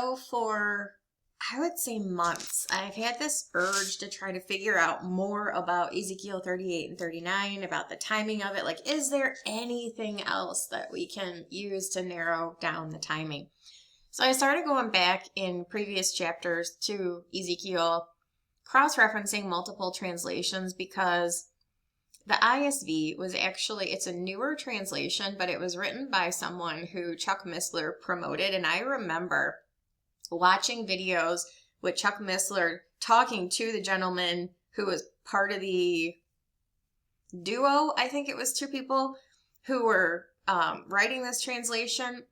So for, I would say, months, I've had this urge to try to figure out more about Ezekiel 38 and 39, about the timing of it. Like, is there anything else that we can use to narrow down the timing? So I started going back in previous chapters to Ezekiel, cross-referencing multiple translations, because the ISV was actually, it's a newer translation, but it was written by someone who Chuck Missler promoted. And I remember watching videos with Chuck Missler talking to the gentleman who was part of the duo. I think it was two people who were writing this translation.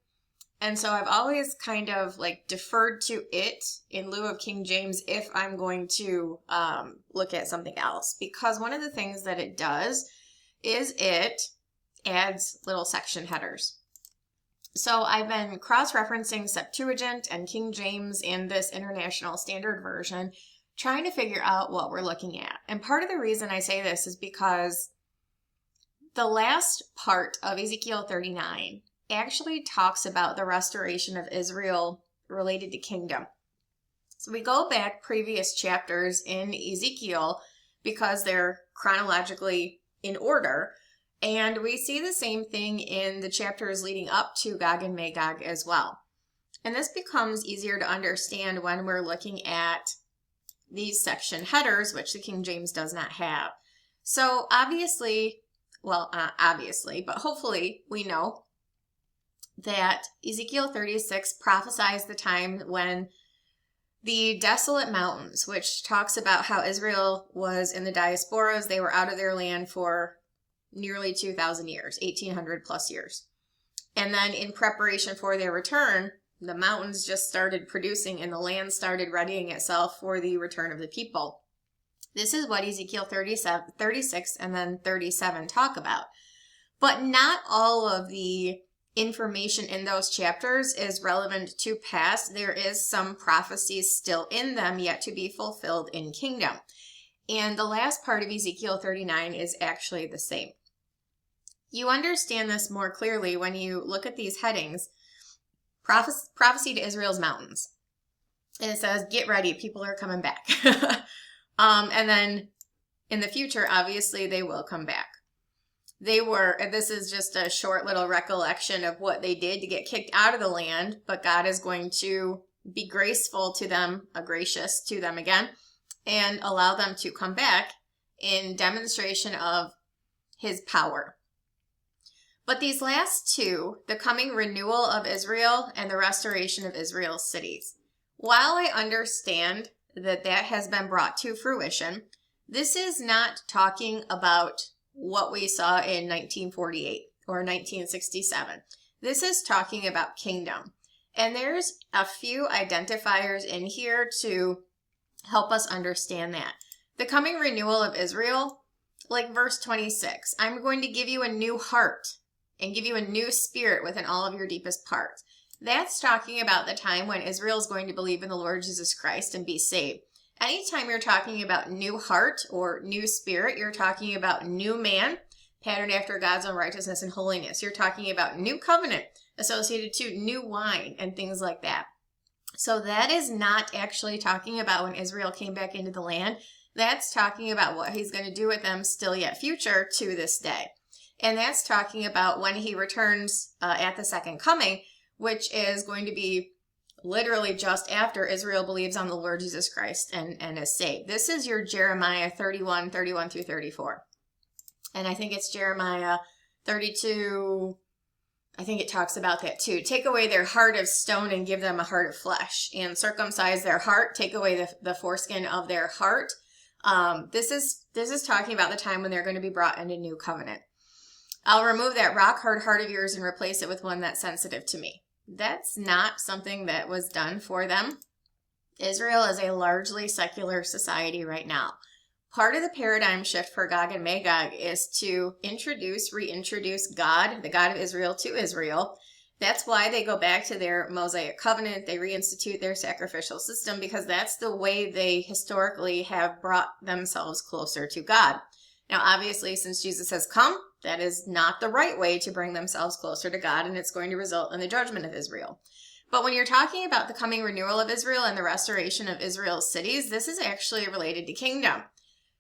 And so I've always kind of like deferred to it in lieu of King James if I'm going to look at something else. Because one of the things that it does is it adds little section headers. So I've been cross-referencing Septuagint and King James in this International Standard Version, trying to figure out what we're looking at. And part of the reason I say this is because the last part of Ezekiel 39 actually talks about the restoration of Israel related to kingdom. So we go back previous chapters in Ezekiel because they're chronologically in order. And we see the same thing in the chapters leading up to Gog and Magog as well. And this becomes easier to understand when we're looking at these section headers, which the King James does not have. So obviously, well, not obviously, but hopefully we know that Ezekiel 36 prophesies the time when the desolate mountains, which talks about how Israel was in the diasporas, they were out of their land for nearly 2,000 years, 1,800 plus years. And then in preparation for their return, the mountains just started producing and the land started readying itself for the return of the people. This is what Ezekiel 36 and then 37 talk about. But not all of the information in those chapters is relevant to past. There is some prophecies still in them yet to be fulfilled in kingdom. And the last part of Ezekiel 39 is actually the same. You understand this more clearly when you look at these headings. Prophecy to Israel's mountains. And it says, get ready, people are coming back. And then in the future, obviously, they will come back. This is just a short little recollection of what they did to get kicked out of the land, but God is going to be graceful to them, gracious to them again, and allow them to come back in demonstration of his power. But these last two, the coming renewal of Israel and the restoration of Israel's cities, while I understand that that has been brought to fruition, this is not talking about what we saw in 1948 or 1967. This is talking about kingdom. And there's a few identifiers in here to help us understand that. The coming renewal of Israel, like verse 26, I'm going to give you a new heart and give you a new spirit within all of your deepest parts. That's talking about the time when Israel is going to believe in the Lord Jesus Christ and be saved. Anytime you're talking about new heart or new spirit, you're talking about new man, patterned after God's own righteousness and holiness. You're talking about new covenant associated to new wine and things like that. So that is not actually talking about when Israel came back into the land. That's talking about what he's going to do with them still yet future to this day. And that's talking about when he returns at the second coming, which is going to be literally just after Israel believes on the Lord Jesus Christ and is saved. This is your Jeremiah 31 through 34. And I think it's Jeremiah 32, I think it talks about that too. Take away their heart of stone and give them a heart of flesh. And circumcise their heart, take away the foreskin of their heart. This is talking about the time when they're going to be brought into new covenant. I'll remove that rock hard heart of yours and replace it with one that's sensitive to me. That's not something that was done for them. Israel is a largely secular society right now. Part of the paradigm shift for Gog and Magog is to reintroduce God, the God of Israel, to Israel. That's why they go back to their Mosaic covenant. They reinstitute their sacrificial system because that's the way they historically have brought themselves closer to God. Now, obviously, since Jesus has come, that is not the right way to bring themselves closer to God, and it's going to result in the judgment of Israel. But when you're talking about the coming renewal of Israel and the restoration of Israel's cities, this is actually related to kingdom.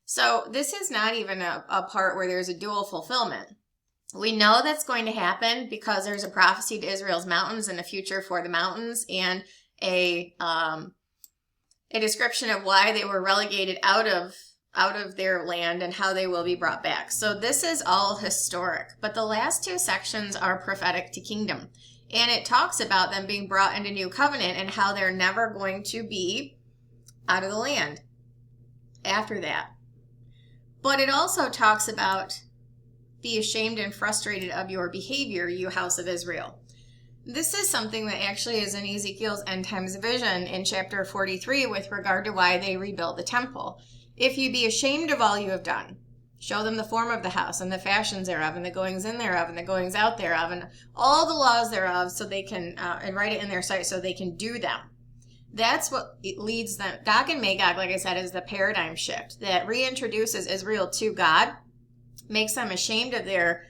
So this is not even a part where there's a dual fulfillment. We know that's going to happen because there's a prophecy to Israel's mountains and a future for the mountains, and a description of why they were relegated out of their land and how they will be brought back. So this is all historic, but the last two sections are prophetic to kingdom. And it talks about them being brought into new covenant and how they're never going to be out of the land after that. But it also talks about be ashamed and frustrated of your behavior, you house of Israel. This is something that actually is in Ezekiel's end times vision in chapter 43 with regard to why they rebuilt the temple. If you be ashamed of all you have done, show them the form of the house and the fashions thereof and the goings in thereof and the goings out thereof and all the laws thereof, so they can, and write it in their sight so they can do them. That's what leads them. Gog and Magog, like I said, is the paradigm shift that reintroduces Israel to God, makes them ashamed of their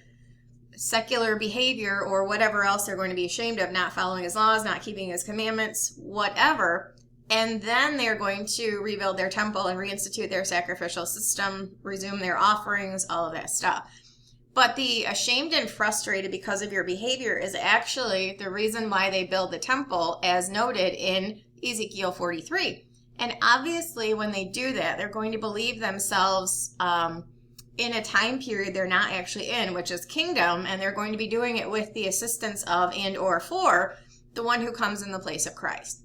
secular behavior or whatever else they're going to be ashamed of, not following his laws, not keeping his commandments, whatever. And then they're going to rebuild their temple and reinstitute their sacrificial system, resume their offerings, all of that stuff. But the ashamed and frustrated because of your behavior is actually the reason why they build the temple, as noted in Ezekiel 43. And obviously when they do that, they're going to believe themselves in a time period they're not actually in, which is kingdom, and they're going to be doing it with the assistance of and or for the one who comes in the place of Christ.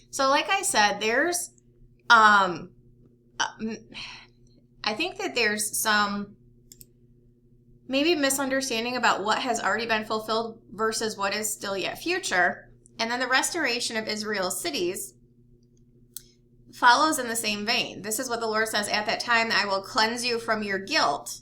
So like I said, there's, I think that there's some maybe misunderstanding about what has already been fulfilled versus what is still yet future. And then the restoration of Israel's cities follows in the same vein. This is what the Lord says, at that time I will cleanse you from your guilt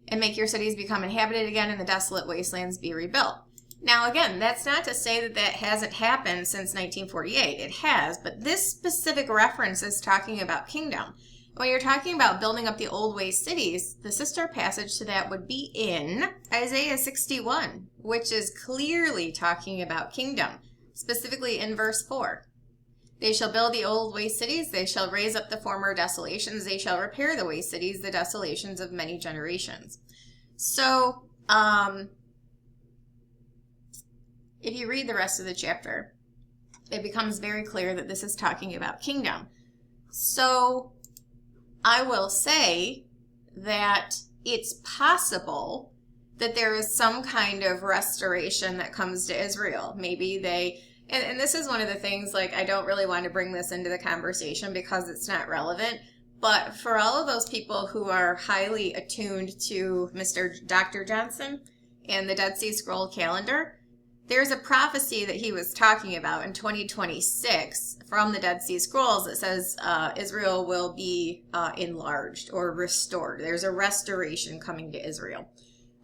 and make your cities become inhabited again and the desolate wastelands be rebuilt. Now, again, that's not to say that that hasn't happened since 1948. It has, but this specific reference is talking about kingdom. When you're talking about building up the old waste cities, the sister passage to that would be in Isaiah 61, which is clearly talking about kingdom, specifically in verse 4. They shall build the old waste cities, they shall raise up the former desolations, they shall repair the waste cities, the desolations of many generations. So, if you read the rest of the chapter, it becomes very clear that this is talking about kingdom. So I will say that it's possible that there is some kind of restoration that comes to Israel. Maybe they, and this is one of the things, like, I don't really want to bring this into the conversation because it's not relevant, but for all of those people who are highly attuned to Dr. Johnson and the Dead Sea Scroll calendar, there's a prophecy that he was talking about in 2026 from the Dead Sea Scrolls that says Israel will be enlarged or restored. There's a restoration coming to Israel.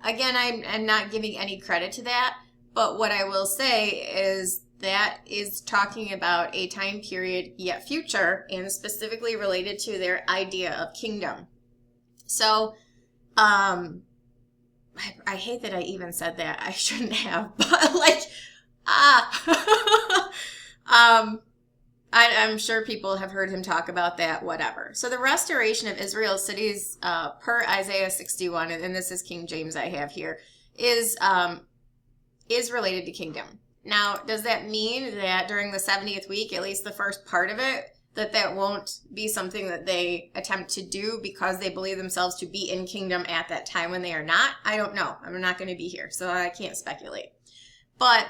Again, I'm not giving any credit to that, but what I will say is that is talking about a time period yet future and specifically related to their idea of kingdom. So, I hate that I even said that. I shouldn't have, but like, I'm sure people have heard him talk about that, whatever. So the restoration of Israel's cities, per Isaiah 61, and this is King James I have here, is related to kingdom. Now, does that mean that during the 70th week, at least the first part of it, that won't be something that they attempt to do because they believe themselves to be in kingdom at that time when they are not? I don't know. I'm not going to be here, so I can't speculate. But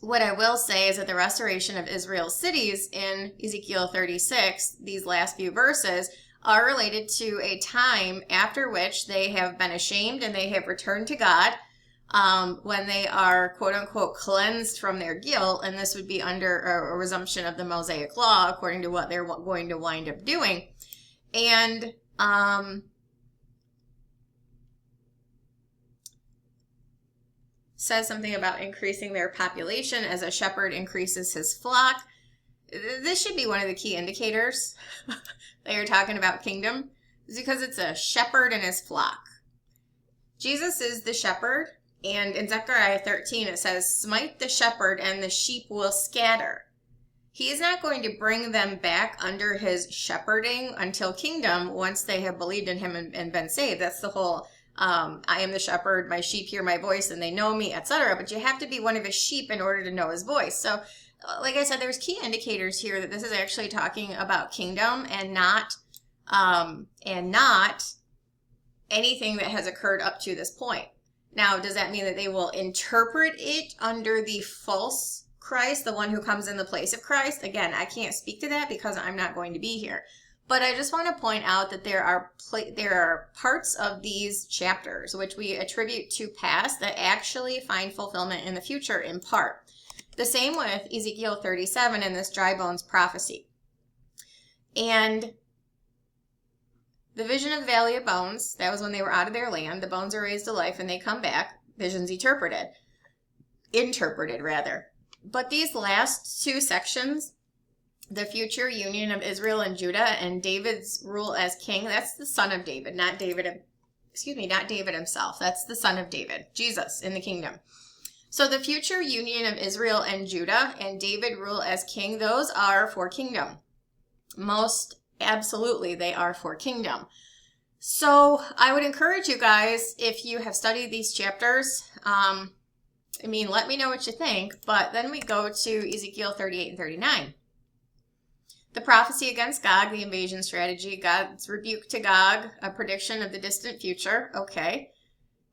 what I will say is that the restoration of Israel's cities in Ezekiel 36, these last few verses, are related to a time after which they have been ashamed and they have returned to God, when they are, quote unquote, cleansed from their guilt, and this would be under a resumption of the Mosaic Law, according to what they're going to wind up doing. And says something about increasing their population as a shepherd increases his flock. This should be one of the key indicators that you're talking about kingdom, is because it's a shepherd and his flock. Jesus is the shepherd, And in Zechariah 13, it says, smite the shepherd and the sheep will scatter. He is not going to bring them back under his shepherding until kingdom once they have believed in him and been saved. That's the whole, I am the shepherd, my sheep hear my voice and they know me, etc. But you have to be one of his sheep in order to know his voice. So, like I said, there's key indicators here that this is actually talking about kingdom and not anything that has occurred up to this point. Now, does that mean that they will interpret it under the false Christ, the one who comes in the place of Christ? Again, I can't speak to that because I'm not going to be here. But I just want to point out that there are parts of these chapters which we attribute to past that actually find fulfillment in the future in part. The same with Ezekiel 37 and this dry bones prophecy. And the vision of the Valley of Bones, that was when they were out of their land. The bones are raised to life and they come back. Visions interpreted rather. But these last two sections, the future union of Israel and Judah and David's rule as king, that's the son of David, not David himself. That's the son of David, Jesus in the kingdom. So the future union of Israel and Judah and David rule as king, those are for kingdom. Most absolutely, they are for kingdom. So I would encourage you guys, if you have studied these chapters, let me know what you think, but then we go to Ezekiel 38 and 39. The prophecy against Gog, the invasion strategy, God's rebuke to Gog, a prediction of the distant future, okay.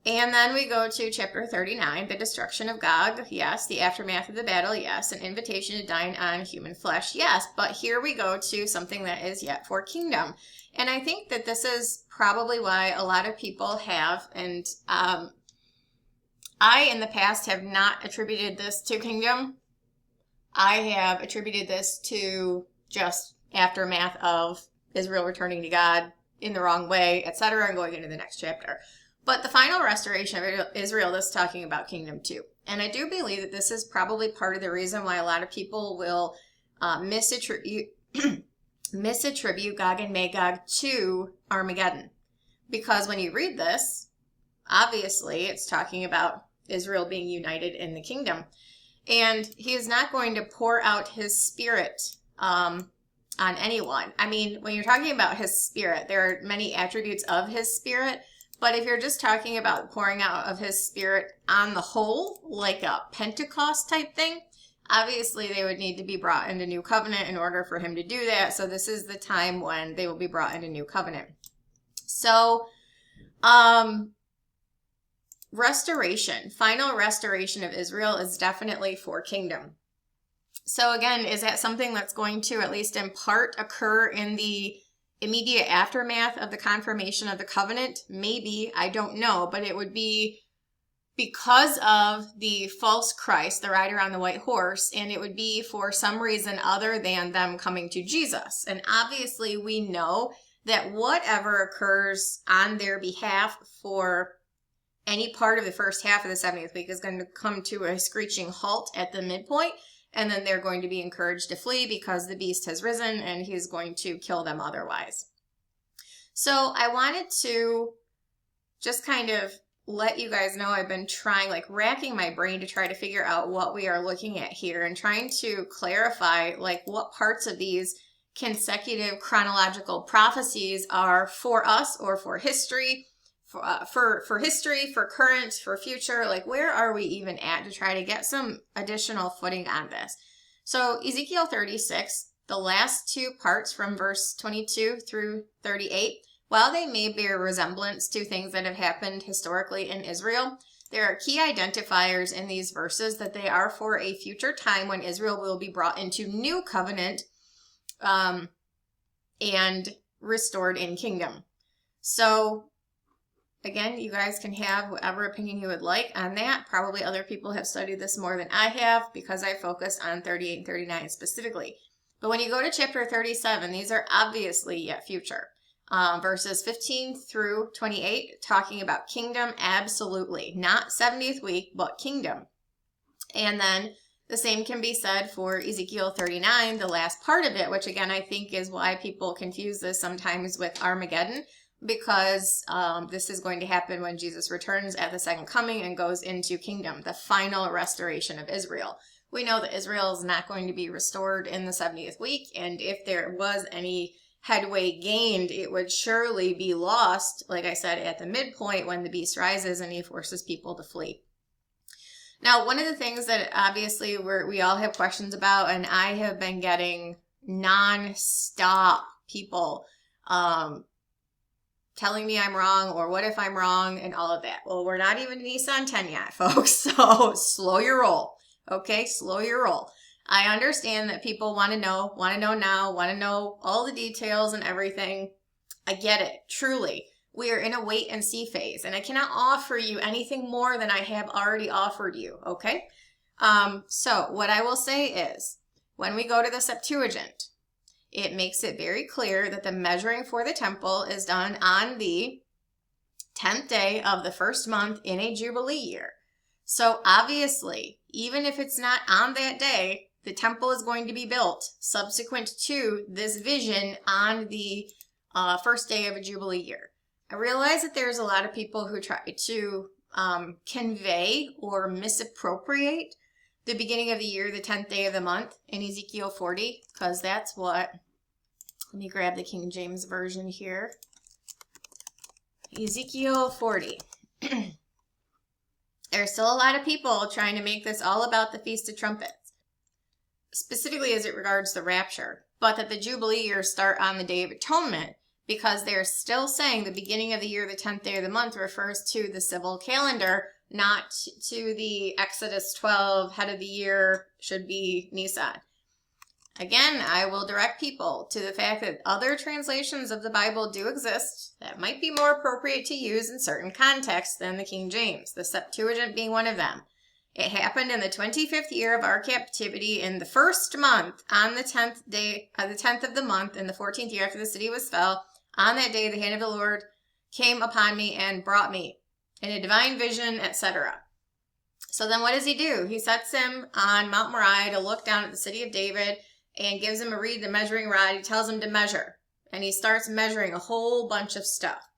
And then we go to chapter 39, the destruction of Gog, yes. The aftermath of the battle, yes. An invitation to dine on human flesh, yes. But here we go to something that is yet for kingdom. And I think that this is probably why a lot of people have, and I in the past have not attributed this to kingdom. I have attributed this to just aftermath of Israel returning to God in the wrong way, etc., and going into the next chapter. But the final restoration of Israel is talking about kingdom too. And I do believe that this is probably part of the reason why a lot of people will misattribute Gog and Magog to Armageddon. Because when you read this, obviously it's talking about Israel being united in the kingdom. And he is not going to pour out his spirit on anyone. I mean, when you're talking about his spirit, there are many attributes of his spirit. But if you're just talking about pouring out of his spirit on the whole, like a Pentecost type thing, obviously they would need to be brought into new covenant in order for him to do that. So this is the time when they will be brought into new covenant. So, restoration, final restoration of Israel is definitely for kingdom. So again, is that something that's going to, at least in part, occur in the immediate aftermath of the confirmation of the covenant? Maybe, I don't know, but it would be because of the false Christ, the rider on the white horse, and it would be for some reason other than them coming to Jesus. And obviously we know that whatever occurs on their behalf for any part of the first half of the 70th week is going to come to a screeching halt at the midpoint. And then they're going to be encouraged to flee because the beast has risen and he's going to kill them otherwise. So I wanted to just kind of let you guys know I've been trying, racking my brain to try to figure out what we are looking at here and trying to clarify, what parts of these consecutive chronological prophecies are for us or for history, for history, for current, for future. Where are we even at to try to get some additional footing on this? So Ezekiel 36, the last two parts from verse 22 through 38, while they may bear resemblance to things that have happened historically in Israel, there are key identifiers in these verses that they are for a future time when Israel will be brought into new covenant and restored in kingdom. So again, you guys can have whatever opinion you would like on that. Probably other people have studied this more than I have because I focus on 38 and 39 specifically. But when you go to chapter 37, these are obviously yet future. Verses 15 through 28, talking about kingdom, absolutely. Not 70th week, but kingdom. And then the same can be said for Ezekiel 39, the last part of it, which again I think is why people confuse this sometimes with Armageddon. because this is going to happen when Jesus returns at the second coming and goes into kingdom, the final restoration of Israel. We know that Israel is not going to be restored in the 70th week, and if there was any headway gained, it would surely be lost, like I said, at the midpoint when the beast rises and he forces people to flee. Now, one of the things that obviously we all have questions about, and I have been getting non-stop people telling me I'm wrong, or what if I'm wrong, and all of that. Well, we're not even Nissan 10 yet, folks, so slow your roll, okay? Slow your roll. I understand that people want to know now, want to know all the details and everything. I get it, truly. We are in a wait and see phase, and I cannot offer you anything more than I have already offered you, okay? So what I will say is, when we go to the Septuagint, it makes it very clear that the measuring for the temple is done on the 10th day of the first month in a Jubilee year. So obviously, even if it's not on that day, the temple is going to be built subsequent to this vision on the first day of a Jubilee year. I realize that there's a lot of people who try to convey or misappropriate the beginning of the year, the 10th day of the month in Ezekiel 40, because that's what, let me grab the King James Version here. Ezekiel 40. There's still a lot of people trying to make this all about the Feast of Trumpets, specifically as it regards the rapture, but that the Jubilee years start on the Day of Atonement, because they're still saying the beginning of the year, the 10th day of the month, refers to the civil calendar, not to the Exodus 12, head of the year should be Nisan. Again, I will direct people to the fact that other translations of the Bible do exist that might be more appropriate to use in certain contexts than the King James, the Septuagint being one of them. It happened in the 25th year of our captivity in the first month, on the 10th day, the 10th of the month, in the 14th year after the city was fell. On that day, the hand of the Lord came upon me and brought me in a divine vision, etc. So then what does he do? He sets him on Mount Moriah to look down at the city of David and gives him a reed, the measuring rod. He tells him to measure, and he starts measuring a whole bunch of stuff.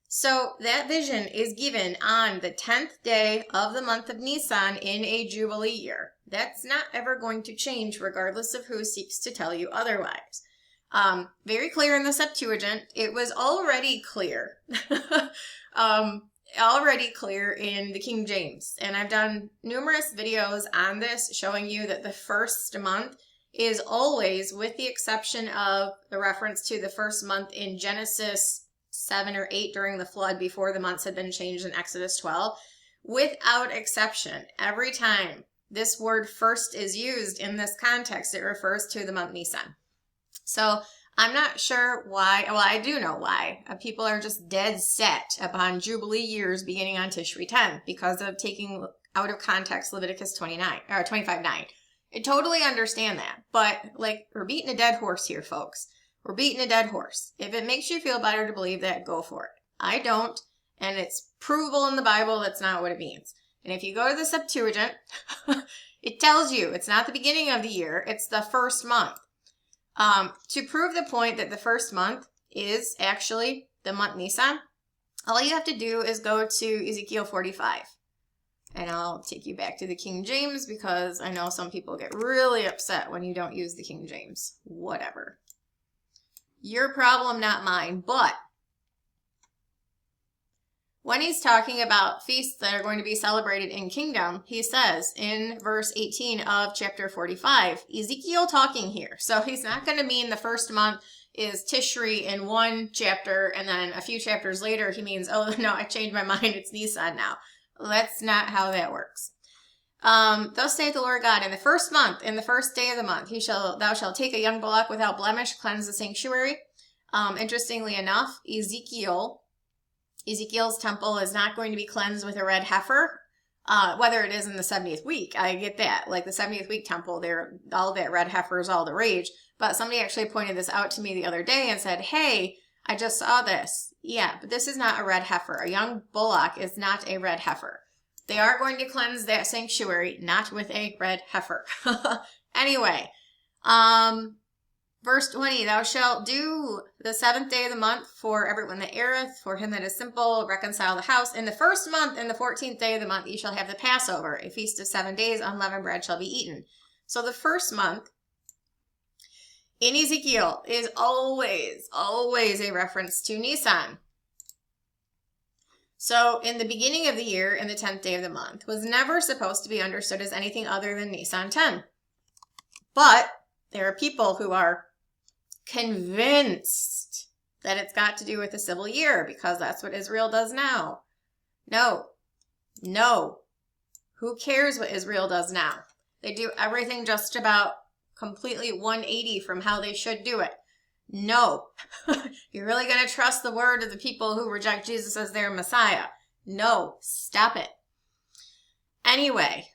So that vision is given on the 10th day of the month of Nisan in a Jubilee year. That's not ever going to change regardless of who seeks to tell you otherwise. Very clear in the Septuagint. It was already clear. Already clear in the King James. And I've done numerous videos on this showing you that the first month is always, with the exception of the reference to the first month in Genesis 7 or 8 during the flood before the months had been changed in Exodus 12, without exception, every time this word first is used in this context, it refers to the month Nisan. So I'm not sure why, well, I do know why. People are just dead set upon Jubilee years beginning on Tishri 10 because of taking out of context Leviticus 29 or 25:9. I totally understand that, but like, we're beating a dead horse here, folks. We're beating a dead horse. If it makes you feel better to believe that, go for it. I don't, and it's provable in the Bible that's not what it means. And if you go to the Septuagint, it tells you it's not the beginning of the year, it's the first month. To prove the point that the first month is actually the month Nisan, all you have to do is go to Ezekiel 45. And I'll take you back to the King James because I know some people get really upset when you don't use the King James. Whatever. Your problem, not mine. But when he's talking about feasts that are going to be celebrated in kingdom, he says in verse 18 of chapter 45, Ezekiel talking here. So he's not going to mean the first month is Tishri in one chapter, and then a few chapters later he means, oh no, I changed my mind, it's Nisan now. That's not how that works. Thus saith the Lord God, in the first month, in the first day of the month, thou shalt take a young bullock without blemish, cleanse the sanctuary. Interestingly enough, Ezekiel's temple is not going to be cleansed with a red heifer, whether it is in the 70th week. I get that. Like the 70th week temple, all that red heifer is all the rage. But somebody actually pointed this out to me the other day and said, hey, I just saw this. Yeah, but this is not a red heifer. A young bullock is not a red heifer. They are going to cleanse that sanctuary, not with a red heifer. Anyway, verse Verse 20, thou shalt do the 7th day of the month for everyone that erreth, for him that is simple, reconcile the house. In the 1st month, in the 14th day of the month, ye shall have the Passover. A feast of 7 days, unleavened bread shall be eaten. So the 1st month in Ezekiel is always a reference to Nisan. So in the beginning of the year, in the 10th day of the month, was never supposed to be understood as anything other than Nisan 10. But there are people who are convinced that it's got to do with the civil year because that's what Israel does now. No. Who cares what Israel does now? They do everything just about completely 180 from how they should do it. No. You're really going to trust the word of the people who reject Jesus as their Messiah? No. Stop it. Anyway,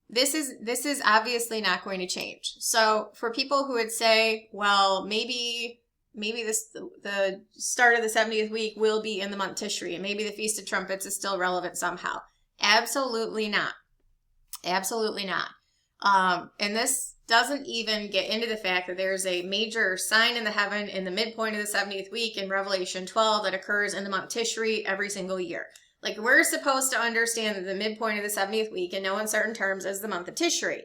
this is obviously not going to change. So for people who would say, well, maybe the start of the 70th week will be in the month Tishri, and maybe the Feast of Trumpets is still relevant somehow. Absolutely not. Absolutely not. And this doesn't even get into the fact that there's a major sign in the heaven in the midpoint of the 70th week in Revelation 12 that occurs in the month Tishri every single year. Like, we're supposed to understand that the midpoint of the 70th week in no uncertain terms is the month of Tishri.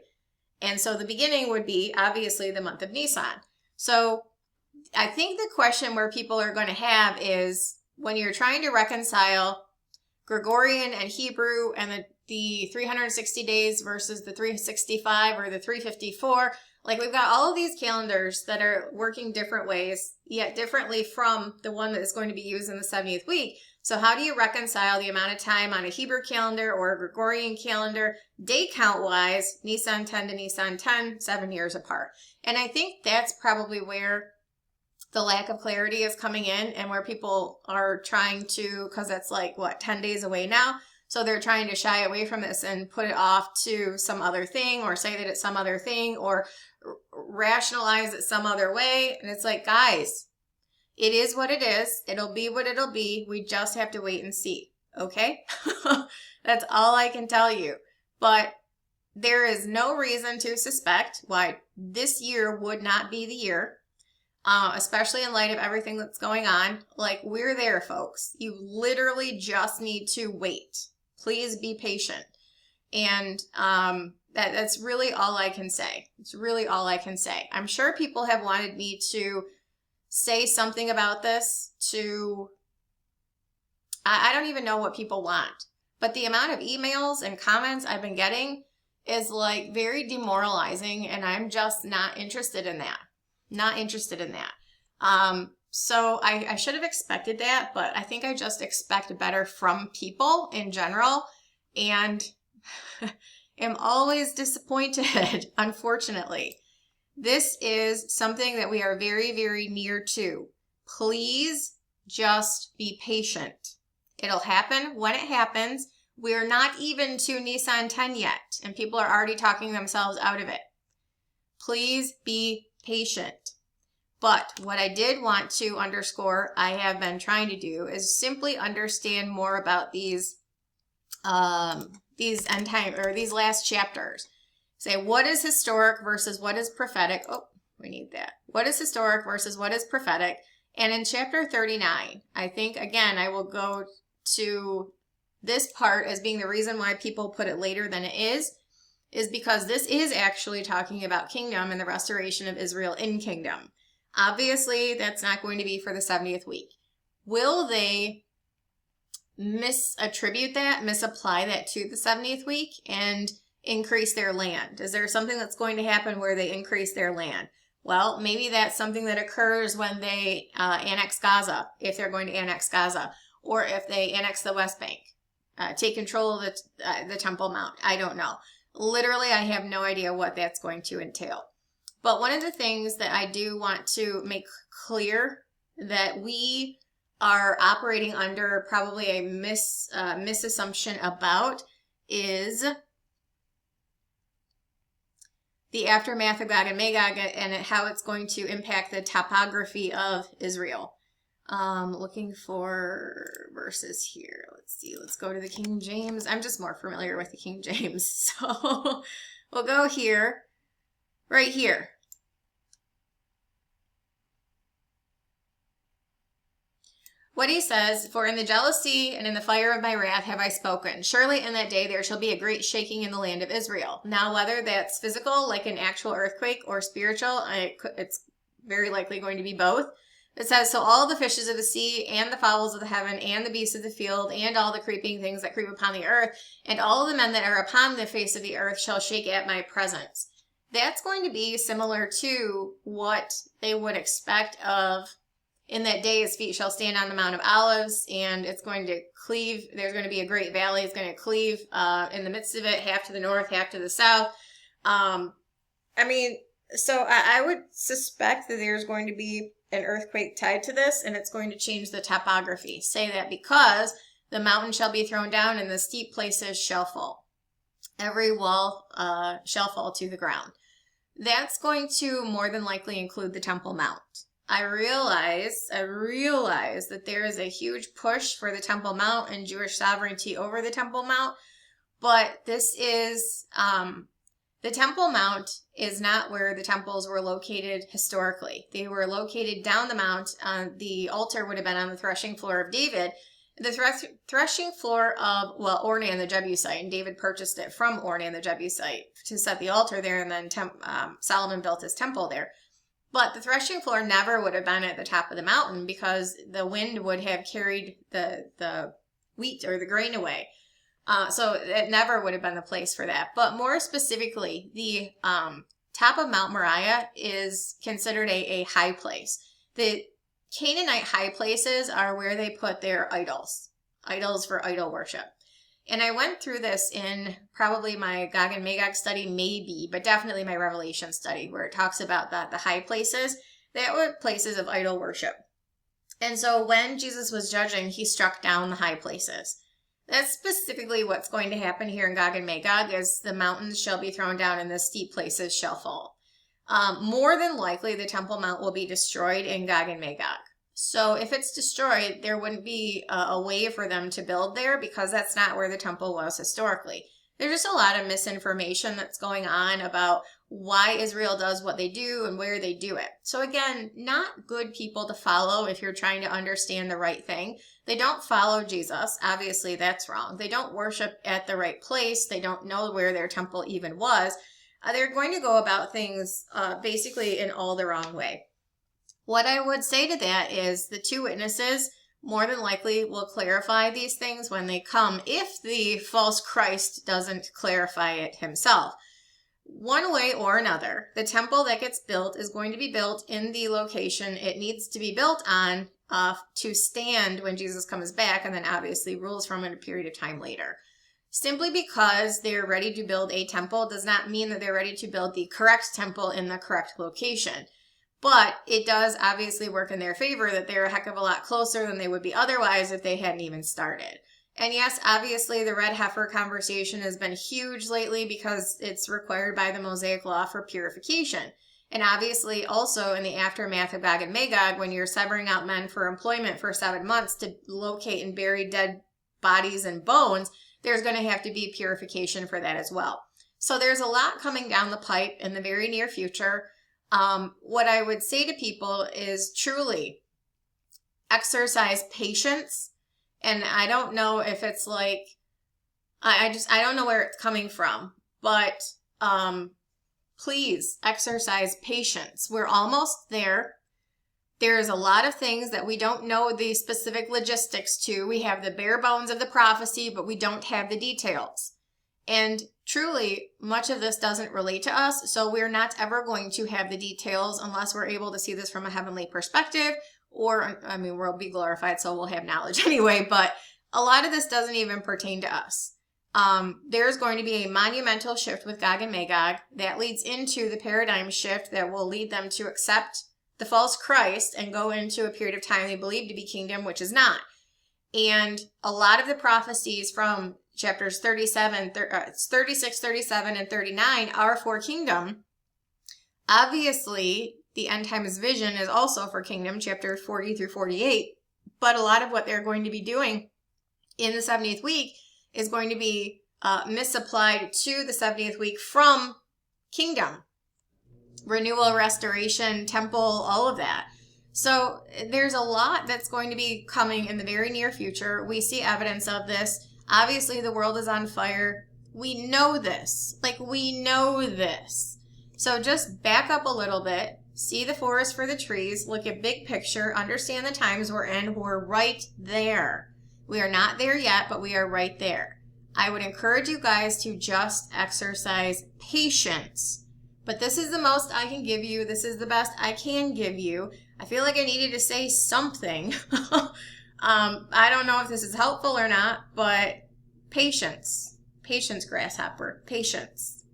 And so the beginning would be, obviously, the month of Nisan. So I think the question where people are going to have is when you're trying to reconcile Gregorian and Hebrew and the 360 days versus the 365 or the 354, like, we've got all of these calendars that are working different ways, yet differently from the one that is going to be used in the 70th week. So how do you reconcile the amount of time on a Hebrew calendar or a Gregorian calendar, day count-wise, Nisan 10 to Nisan 10, 7 years apart? And I think that's probably where the lack of clarity is coming in and where people are trying to, because that's like, 10 days away now? So they're trying to shy away from this and put it off to some other thing or say that it's some other thing or rationalize it some other way. And it's like, guys, it is what it is. It'll be what it'll be. We just have to wait and see. Okay? That's all I can tell you. But there is no reason to suspect why this year would not be the year, especially in light of everything that's going on. Like, we're there, folks. You literally just need to wait. Please be patient. And that's really all I can say. It's really all I can say. I'm sure people have wanted me to say something about this I don't even know what people want, but the amount of emails and comments I've been getting is like very demoralizing, and I'm just not interested in that. Not interested in that. So I should have expected that, but I think I just expect better from people in general, and am always disappointed, unfortunately. This is something that we are very, very near to. Please just be patient. It'll happen when it happens. We're not even to Nisan 10 yet, and people are already talking themselves out of it. Please be patient. But what I did want to underscore, I have been trying to do, is simply understand more about these end time, or these last chapters. Say, what is historic versus what is prophetic? Oh, we need that. What is historic versus what is prophetic? And in chapter 39, I think, again, I will go to this part as being the reason why people put it later than it is because this is actually talking about kingdom and the restoration of Israel in kingdom. Obviously, that's not going to be for the 70th week. Will they misapply that to the 70th week and increase their land? Is there something that's going to happen where they increase their land? Well, maybe that's something that occurs when they annex Gaza, if they're going to annex Gaza, or if they annex the West Bank, take control of the Temple Mount. I don't know. Literally, I have no idea what that's going to entail. But one of the things that I do want to make clear that we are operating under probably a misassumption about is the aftermath of Gog and Magog and how it's going to impact the topography of Israel. Looking for verses here. Let's see. Let's go to the King James. I'm just more familiar with the King James. So we'll go here, right here. what he says, for in the jealousy and in the fire of my wrath have I spoken. Surely in that day there shall be a great shaking in the land of Israel. Now, whether that's physical, like an actual earthquake, or spiritual, it's very likely going to be both. It says, so all the fishes of the sea and the fowls of the heaven and the beasts of the field and all the creeping things that creep upon the earth and all the men that are upon the face of the earth shall shake at my presence. That's going to be similar to what they would expect of in that day his feet shall stand on the Mount of Olives, and it's going to cleave. There's going to be a great valley. It's going to cleave in the midst of it, half to the north, half to the south. So I would suspect that there's going to be an earthquake tied to this, and it's going to change the topography. Say that because the mountain shall be thrown down and the steep places shall fall. Every wall shall fall to the ground. That's going to more than likely include the Temple Mount. I realize that there is a huge push for the Temple Mount and Jewish sovereignty over the Temple Mount, but this is, the Temple Mount is not where the temples were located historically. They were located down the mount. The altar would have been on the threshing floor of David. The threshing floor of, Ornan the Jebusite, and David purchased it from Ornan the Jebusite to set the altar there, and then Solomon built his temple there. But the threshing floor never would have been at the top of the mountain because the wind would have carried the wheat or the grain away. So it never would have been the place for that. But more specifically, the top of Mount Moriah is considered a high place. The Canaanite high places are where they put their idols for idol worship. And I went through this in probably my Gog and Magog study, maybe, but definitely my Revelation study, where it talks about that the high places, that were places of idol worship. And so when Jesus was judging, he struck down the high places. That's specifically what's going to happen here in Gog and Magog, is the mountains shall be thrown down and the steep places shall fall. More than likely, the Temple Mount will be destroyed in Gog and Magog. So if it's destroyed, there wouldn't be a way for them to build there because that's not where the temple was historically. There's just a lot of misinformation that's going on about why Israel does what they do and where they do it. So again, not good people to follow if you're trying to understand the right thing. They don't follow Jesus. Obviously, that's wrong. They don't worship at the right place. They don't know where their temple even was. They're going to go about things basically in all the wrong way. What I would say to that is the two witnesses more than likely will clarify these things when they come, if the false Christ doesn't clarify it himself. One way or another, the temple that gets built is going to be built in the location it needs to be built on to stand when Jesus comes back, and then obviously rules from it a period of time later. Simply because they're ready to build a temple does not mean that they're ready to build the correct temple in the correct location. But it does obviously work in their favor that they're a heck of a lot closer than they would be otherwise if they hadn't even started. And yes, obviously the red heifer conversation has been huge lately because it's required by the Mosaic Law for purification. And obviously also in the aftermath of Gog and Magog, when you're severing out men for employment for 7 months to locate and bury dead bodies and bones, there's going to have to be purification for that as well. So there's a lot coming down the pipe in the very near future. What I would say to people is truly exercise patience. And I don't know if it's like, I don't know where it's coming from, but, please exercise patience. We're almost there. There's a lot of things that we don't know the specific logistics to. We have the bare bones of the prophecy, but we don't have the details. And truly, much of this doesn't relate to us, so we're not ever going to have the details unless we're able to see this from a heavenly perspective, or, we'll be glorified, so we'll have knowledge anyway, but a lot of this doesn't even pertain to us. There's going to be a monumental shift with Gog and Magog that leads into the paradigm shift that will lead them to accept the false Christ and go into a period of time they believe to be kingdom, which is not. And a lot of the prophecies from chapters 36, 37, and 39 are for kingdom. Obviously, the end times vision is also for kingdom, chapters 40 through 48. But a lot of what they're going to be doing in the 70th week is going to be misapplied to the 70th week from kingdom. Renewal, restoration, temple, all of that. So there's a lot that's going to be coming in the very near future. We see evidence of this. Obviously, the world is on fire. We know this. Like, we know this. So just back up a little bit. See the forest for the trees. Look at big picture. Understand the times we're in. We're right there. We are not there yet, but we are right there. I would encourage you guys to just exercise patience. But this is the most I can give you. This is the best I can give you. I feel like I needed to say something. I don't know if this is helpful or not, but patience. Patience, grasshopper. Patience.